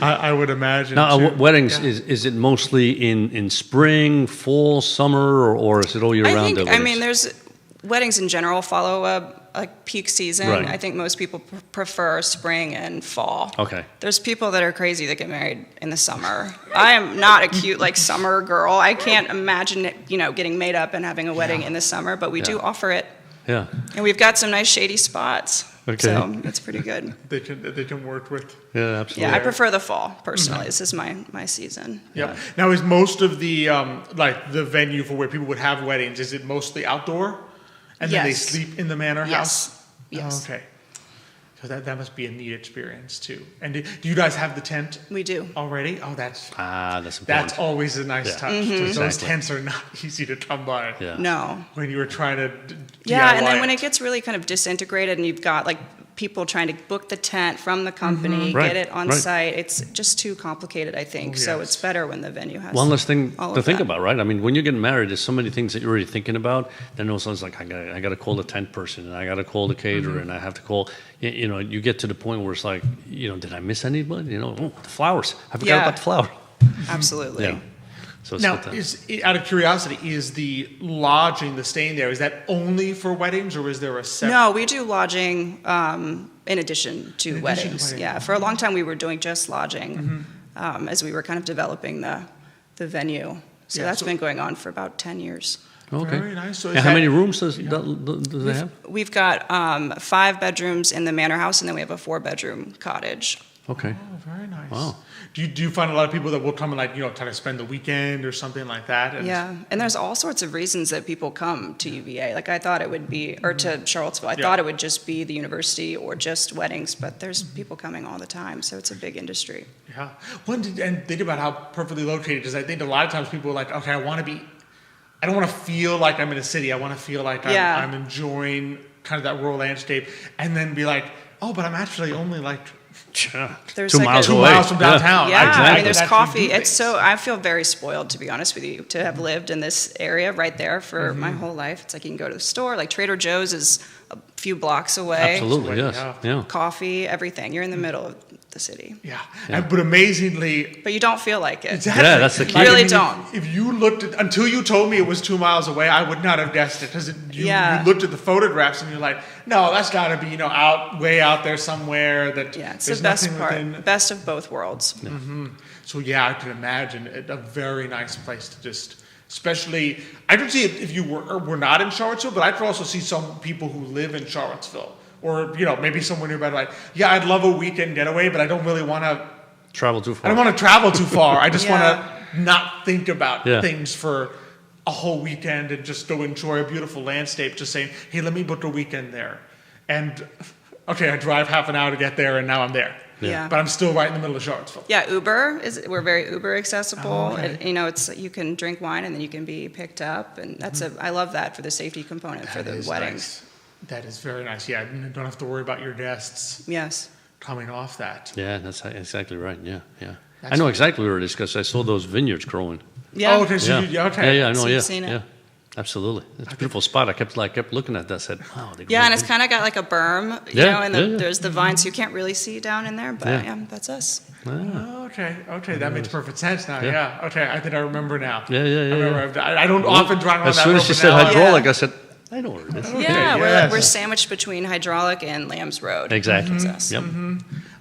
I would imagine. Now, weddings, is it mostly in spring, fall, summer, or is it all year round? I mean, there's weddings in general follow a peak season. Right. I think most people prefer spring and fall. Okay. There's people that are crazy that get married in the summer. I am not a cute summer girl. I can't imagine getting made up and having a wedding in the summer, but we do offer it. Yeah. And we've got some nice shady spots. Okay. So it's pretty good. They can work with. Yeah, absolutely. Yeah, I prefer the fall personally. This is my season. Yeah. Now, is most of the the venue for where people would have weddings, is it mostly outdoor, and then they sleep in the manor house? Yes. Oh, okay. So that must be a neat experience too. And do you guys have the tent? We do already. Oh, that's important. That's always a nice touch. Mm-hmm. Those tents are not easy to come by. Yeah. No. When you were trying to DIY and then when it gets really kind of disintegrated and you've got people trying to book the tent from the company, get it on site, it's just too complicated, I think. Yes. So it's better when the venue has one less thing to think about, right? I mean, when you're getting married, there's so many things that you're already thinking about. Then also it's like, I got to call the tent person, and I got to call the caterer, and I have to call, you get to the point where it's like, did I miss anybody? The flowers. I forgot about the flower. Absolutely. Yeah. So now, out of curiosity, is the lodging, the staying there, is that only for weddings, or is there a separate? No, we do lodging in addition to weddings. Yeah, for a long time we were doing just lodging as we were kind of developing the venue. So that's been going on for about 10 years. Okay. Very nice. So how many rooms does they have? We've got 5 bedrooms in the manor house, and then we have a 4-bedroom cottage. Okay. Oh, very nice. Wow. Do you find a lot of people that will come and try to spend the weekend or something like that? And there's all sorts of reasons that people come to UVA. I thought it would be, or to Charlottesville. I thought it would just be the university or just weddings, but there's people coming all the time, so it's a big industry. Yeah. And think about how perfectly located, because I think a lot of times people are like, okay, I want to be I don't want to feel like I'm in a city. I want to feel like I'm enjoying kind of that rural landscape, and then be like, oh, but I'm actually only like There's 2 like miles 2 away. miles from downtown. Yeah, Exactly. I mean, there's Actually coffee. do It's things. I feel very spoiled, to be honest with you, to have lived in this area right there for my whole life. It's like you can go to the store, like Trader Joe's is a few blocks away. Absolutely, yes. Yeah. Yeah. Coffee, everything. You're in the middle of the city. Yeah. But amazingly, But you don't feel like it. exactly. Yeah, that's the key. You really If- don't. If you looked at, until you told me it was 2 miles away, I would not have guessed it, because you looked at the photographs and you're like, no, that's got to be way out there somewhere. That Yeah, it's there's the best nothing part. within. Best of both worlds. So yeah, I can imagine it, a very nice place to just, especially, I could see if you were not in Charlottesville, but I could also see some people who live in Charlottesville, or maybe somewhere nearby, like, yeah, I'd love a weekend getaway, but I don't really want to. Travel too I far. don't want to travel too far. I just Yeah. want to not think about Yeah. things for a whole weekend and just go enjoy a beautiful landscape. Just saying, hey, let me book a weekend there, and okay, I drive half an hour to get there, and now I'm there. Yeah. But I'm still right in the middle of Charlottesville. Yeah, we're very Uber accessible. Oh, okay. It's you can drink wine and then you can be picked up, and I love that for the safety component for That the is weddings. nice. That is very nice. Yeah, you don't have to worry about your guests Yes. coming off that. Yeah, that's exactly right. Yeah, yeah. I That's know right. exactly where it is because I saw those vineyards growing. Yeah. Oh, okay. So Yeah. okay. Yeah, I know. So yeah, you've seen it? yeah. Absolutely. It's a beautiful spot. I kept looking at that. I said, wow. they Yeah, grow and it's vineyards. kind of got like a berm, Yeah, and yeah. there's the vines you can't really see down in there, but Yeah. yeah, that's us. Oh, okay. That makes perfect sense now. Yeah. Yeah. Okay. I think I remember now. Yeah, yeah, yeah, I remember. I don't often drive on As that soon road. as she but said now I- hydraulic, Yeah. I said, I know where it is. Okay, Yeah, yes. we're sandwiched between Hydraulic and Lambs Road. Exactly. That's us. Yep.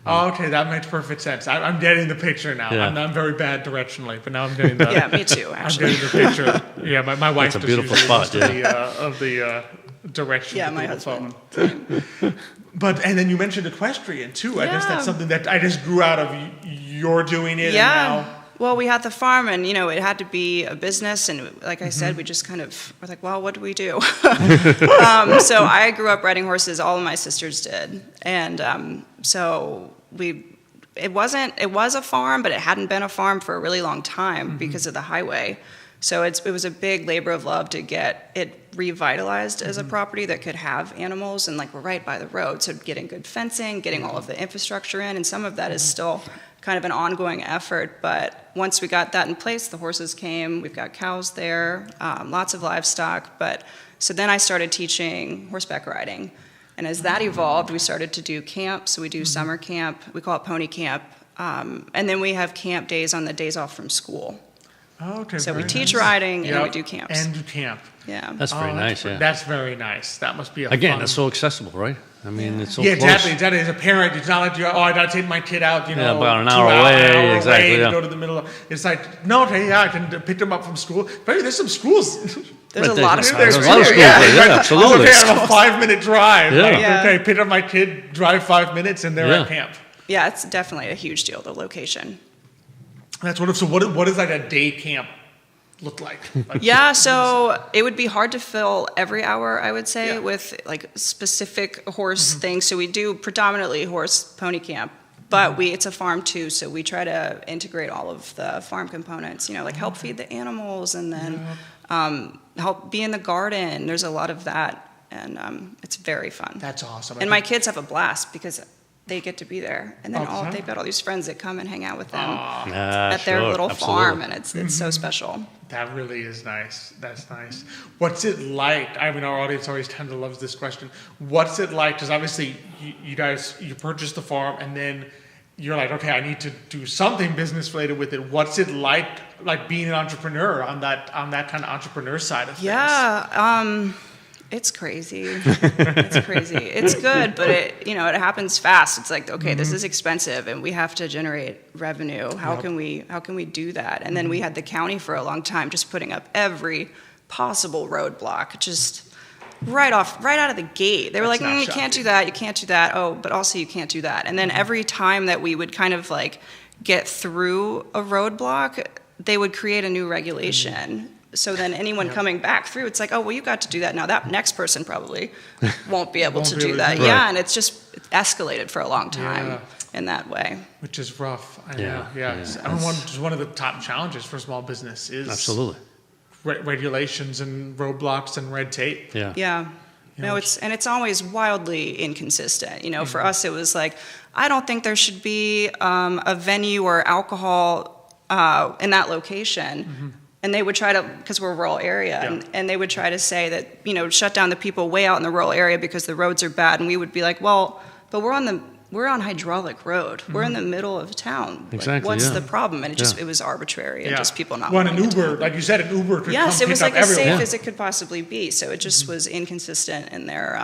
Oh, okay, that makes perfect sense. I'm getting the picture now. Yeah. I'm very bad directionally, but now I'm getting the. Yeah, me too, I'm actually. getting the picture. Yeah, my wife. It's a just beautiful usually spot, looks of the direction. Yeah, with my the husband. phone. And then you mentioned equestrian too. I guess Yeah. that's something that I just grew out of. You're doing it. Yeah. And now, Well, we had the farm, and it had to be a business, and like I said, we just kind of were like, well, what do we do? So I grew up riding horses. All of my sisters did, and so it was a farm, but it hadn't been a farm for a really long time because of the highway. So it was a big labor of love to get it revitalized as a property that could have animals, and like we're right by the road, so getting good fencing, getting all of the infrastructure in, and some of that is still kind of an ongoing effort. But once we got that in place, the horses came. We've got cows there, lots of livestock. But so then I started teaching horseback riding, and as that evolved, we started to do camp. So we do summer camp. We call it pony camp, and then we have camp days on the days off from school. oh, okay. So we very teach nice. riding and we Yep, do camps. And do camp. Yeah. That's very nice, yeah. That's very nice. That must be a Again, fun. it's so accessible, right? I mean, it's so Yeah, close. exactly. As a parent, it's not like I gotta take my kid out, Yeah, about an 2 hour hours, away, an hour exactly, away to yeah. go to the middle of. It's like, no, okay, yeah, I can pick them up from school. But there's some schools. There's a Right, lot of there's schools. a lot of schools, Yeah, yeah, absolutely. Okay, I have a 5-minute drive. Yeah. Like, Yeah. okay, pick up my kid, drive 5 minutes, and they're Yeah. at camp. Yeah, it's definitely a huge deal, the location. That's what. So what is like a day camp look like? Like, Yeah, so it would be hard to fill every hour, I would say, Yeah. with like specific horse things. So we do predominantly horse pony camp, but it's a farm too, so we try to integrate all of the farm components, like help feed the animals and then help be in the garden. There's a lot of that, and it's very fun. That's awesome. And my kids have a blast because they get to be there, and then Oh, they've got all these friends that come and hang out with them Ah, at their sure, little absolutely. farm, and it's so special. That really is nice. That's nice. What's it like? I mean, our audience always tend to love this question. What's it like? Because obviously, you guys purchased the farm, and then you're like, okay, I need to do something business related with it. What's it like being an entrepreneur on that kind of entrepreneur side of things? Yeah, it's crazy. It's crazy. It's good, but it happens fast. It's like, okay, this is expensive, and we have to generate revenue. How can we do that? And then we had the county for a long time just putting up every possible roadblock, just right out of the gate. They were That's like, not you can't shocking. do that, you can't do that. Oh, but also you can't do that. And then every time that we would kind of like get through a roadblock, they would create a new regulation. So then anyone coming back through, it's like, oh, well, you got to do that. Now that next person probably won't be able Won't to be do able to that. do Yeah, Right. and it's escalated for a long time Yeah. in that way. Which is rough. I know. Yeah, Yeah. yeah. It's one of the top challenges for small business is Absolutely. regulations and roadblocks and red tape. Yeah. Yeah. No, it's always wildly inconsistent. You know, for us, it was like, I don't think there should be a venue or alcohol in that location. And they would try to, because we're a rural area, and they would try to say that, you know, shut down the people way out in the rural area because the roads are bad. And we would be like, well, but we're on hydraulic road. We're in the middle of town. Exactly. Like, what's the problem? And it was arbitrary and just people not Well, wanting an to do Uber, it. like you said, an Uber could Yes, come it was pick like up as everyone. safe as it could possibly be. So it just was inconsistent in their,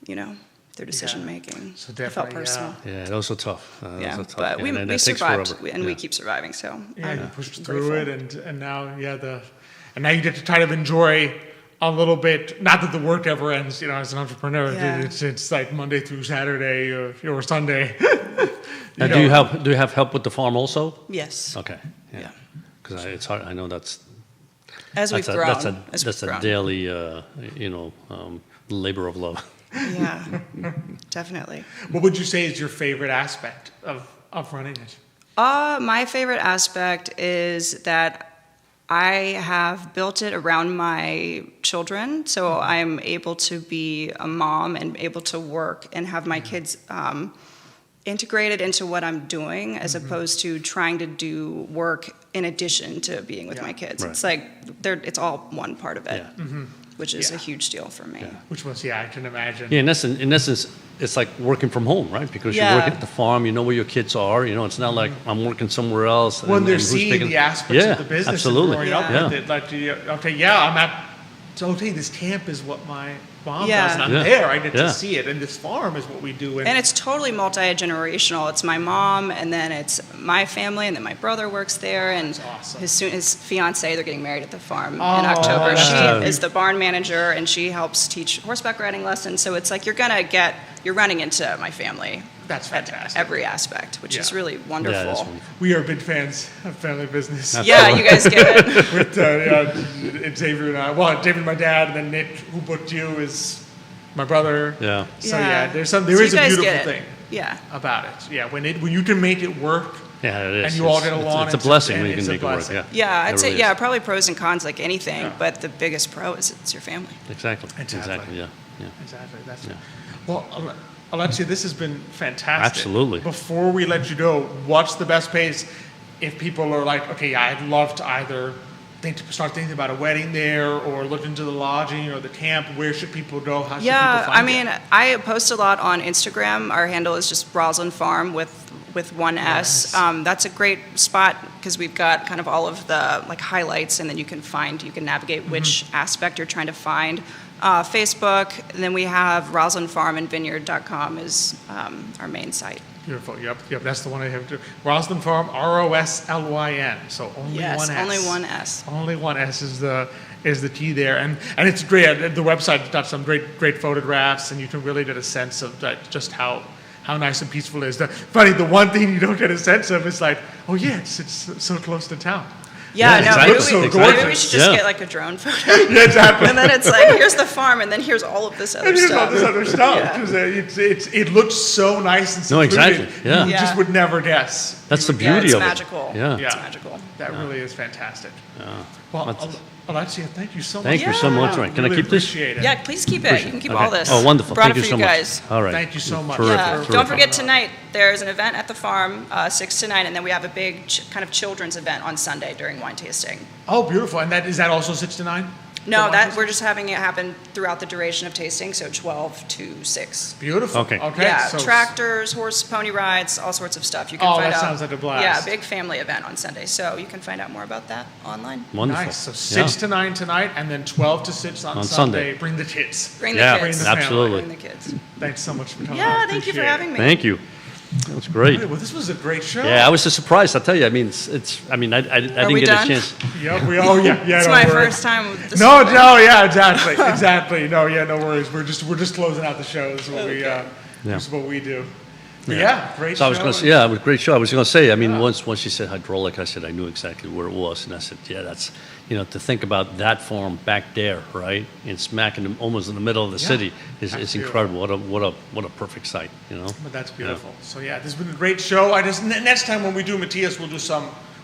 you know, their decision making. So It felt definitely, personal. Yeah, those are tough. Those Yeah, are tough. but and we that takes survived, forever. and we keep surviving. So Yeah, you I'm pushed grateful. through it, and now, and now you get to kind of enjoy a little bit. Not that the work ever ends, you know, as an entrepreneur. Yeah. It's like Monday through Saturday or Sunday. Now, do you have help with the farm also? Yes. Okay. Yeah. Because it's hard. I know that's As we've that's a, grown. that's a as that's we've a grown. daily labor of love. Yeah, definitely. What would you say is your favorite aspect of running it? My favorite aspect is that I have built it around my children, so I'm able to be a mom and able to work and have my kids integrated into what I'm doing, as opposed to trying to do work in addition to being with my kids. Right. It's like it's all one part of it, Yeah. which is Yeah. a huge deal for me. Which was, I can imagine. Yeah, in essence, it's like working from home, right? Because you Yeah. work at the farm, you know where your kids are. You know, it's not like I'm working somewhere else. When and they're who's seeing picking- the aspects Yeah, of the business absolutely. and growing up Yeah. with it, like, I'm at, so okay, this camp is what my mom Yeah. does, and I'm Yeah. there, I get Yeah. to see it, and this farm is what we do. And it's totally multi-generational. It's my mom, and then it's my family, and then my brother works there, and awesome. his fiance, they're getting married at the farm Oh, in October. that's She lovely. is the barn manager, and she helps teach horseback riding lessons. So it's like you're running into my family. That's at fantastic. every aspect, which is Yeah. really Yeah, wonderful. that's wonderful. We are big fans of family business. Yeah, you guys get it. With Xavier and I. Well, David, my dad, and then Nick, who booked you, is my brother. Yeah. So yeah, there So is you a guys beautiful get it. thing Yeah. about it. Yeah, when you can make it work. Yeah, it is. And you all get It's- along, It's a it's blessing a- when you it's can a make it work. blessing. Yeah. Yeah, I'd It say, really yeah, is. probably pros and cons like anything, Yeah. but the biggest pro is it's your family. Exactly. Exactly. Exactly. Yeah. Yeah. Exactly. That's well, Alexia, this has been fantastic. Absolutely. Before we let you go, what's the best place if people are like, okay, I'd love to either start thinking about a wedding there or look into the lodging or the camp? Where should people go? How should people Yeah, find I mean, it? I post a lot on Instagram. Our handle is just Roslyn Farm with one S. Nice. That's a great spot because we've got kind of all of the like highlights, and then you can navigate which aspect you're trying to find. Facebook, and then we have RoslynFarmandVineyard.com is our main site. Beautiful. Yep. That's the one I have to. Roslyn Farm, Roslyn. So only Yes, one S. only one S. Only one S is the key there, and it's great. The website's got some great photographs, and you can really get a sense of that, just how nice and peaceful it is. Funny, the one thing you don't get a sense of is like, oh yeah, it's so close to town. Yeah, no, exactly. maybe we, So maybe gorgeous. we should just Yeah. get like a drone photo. Yeah, exactly. And then it's like, here's the farm, and then here's all of this other And here's all stuff. this other stuff. Yeah. 'Cause, it looks so nice and No, secluded. exactly. Yeah. You just Yeah. would never guess. That's the Yeah, beauty it's of magical. it. Yeah. It's Yeah. magical. That really is fantastic. Yeah. Well, That's- Alexia, thank you so much. Thank you so much. Right. Can I Really keep this? appreciate it. Yeah, please keep it. You can keep Okay. all this. Oh, wonderful. Brought Thank it you for so you much. guys. All right. Thank you so much. Terrific. Yeah. Terrific. Don't forget tonight, there's an event at the farm, 6 to 9, and then we have a big kind of children's event on Sunday during wine tasting. Oh, beautiful. And is that also 6 to 9? No, The that wine we're just having it happen throughout the duration of tasting, so 12 to 6. Beautiful. Okay. Yeah, so tractors, horse, pony rides, all sorts of stuff. You can Oh, find that out. sounds like a blast. Yeah, big family event on Sunday, so you can find out more about that online. Wonderful. Nice. So 6 to 9 tonight, and then 12 to 6 on On Sunday. Sunday. Bring the kids. Bring Yeah, the Bring kids. the family. absolutely. Bring the kids. Thanks so much for coming. Yeah, thank you for having me. Thank you. That was great. Well, this was a great show. Yeah, I was just surprised. I tell you, I mean, I mean, I didn't we get done? a chance. Yeah, yeah. It's don't my worry. first time with this. No, yeah, exactly. No, no worries. We're just closing out the show. This is what this is what we do. But yeah, great So I was show. going to say, yeah, it was a great show. I was going to say, I mean, once she said hydraulic, I said I knew exactly where it was, and I said, yeah, that's, to think about that farm back there, right, and smack in almost in the middle of the city is that's incredible. What a perfect site, But that's beautiful. So yeah, this has been a great show. Next time when we do Matthias, we'll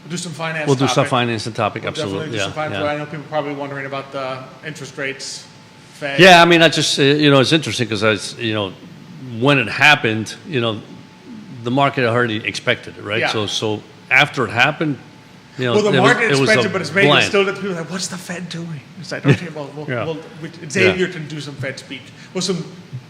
do some finance. We'll do some topic. financing topic, We'll absolutely. Definitely do some finance. Yeah. I know people are probably wondering about the interest rates. Fed. Yeah, I mean, I just, it's interesting because when it happened, the market already expected it, right? Yeah. So after it happened, well, the market expected, but it's made it bland. still that people are like, what's the Fed doing? It's like, okay, well, Xavier can do some Fed speak. Well, some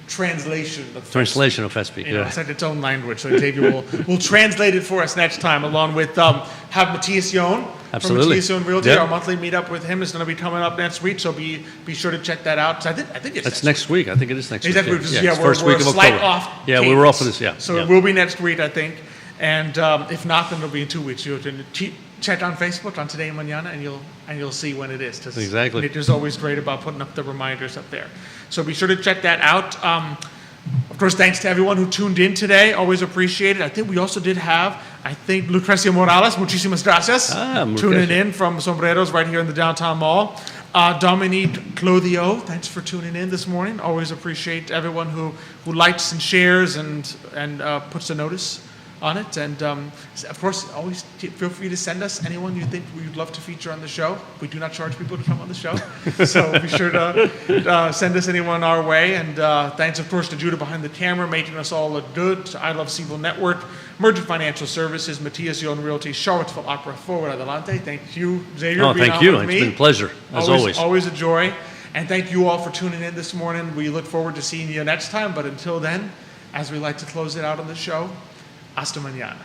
translation of Translation of Fed speak, You know, it's like its own language. So Xavier will translate it for us next time, along with have Matthias Yohn from Absolutely. Matthias Yohn Realty. Yep. Our monthly meetup with him is going to be coming up next week. So be sure to check that out. So I think it's That's next week. I think it is next Exactly. week. Yeah, it's we're, first we're week a of slight October. off. Yeah, we cadence. were off for this. Yeah. So yeah. it will be next week, I think. And if not, then it'll be in 2 weeks. You can check on Facebook on Today and Mañana, and you'll see when it is. Exactly. It is always great about putting up the reminders up there. So be sure to check that out. Of course, thanks to everyone who tuned in today. Always appreciate it. I think we also did have, Lucrecia Morales. Muchísimas gracias. Tuning in from Sombreros right here in the downtown mall. Dominique Clothier, thanks for tuning in this morning. Always appreciate everyone who likes and shares and puts a notice on it. And of course, always feel free to send us anyone you think we'd love to feature on the show. We do not charge people to come on the show, so be sure to send us anyone our way. And thanks, of course, to Judah behind the camera, making us all look good. To I Love CVille Network, Merchant Financial Services, Matthias Yohn Realty, Charlottesville Opera, Forward Adelante. Thank you, Xavier. Oh, being thank on you. with It's me. been a pleasure, as always. Always a joy. And thank you all for tuning in this morning. We look forward to seeing you next time. But until then, as we like to close it out on the show, hasta mañana.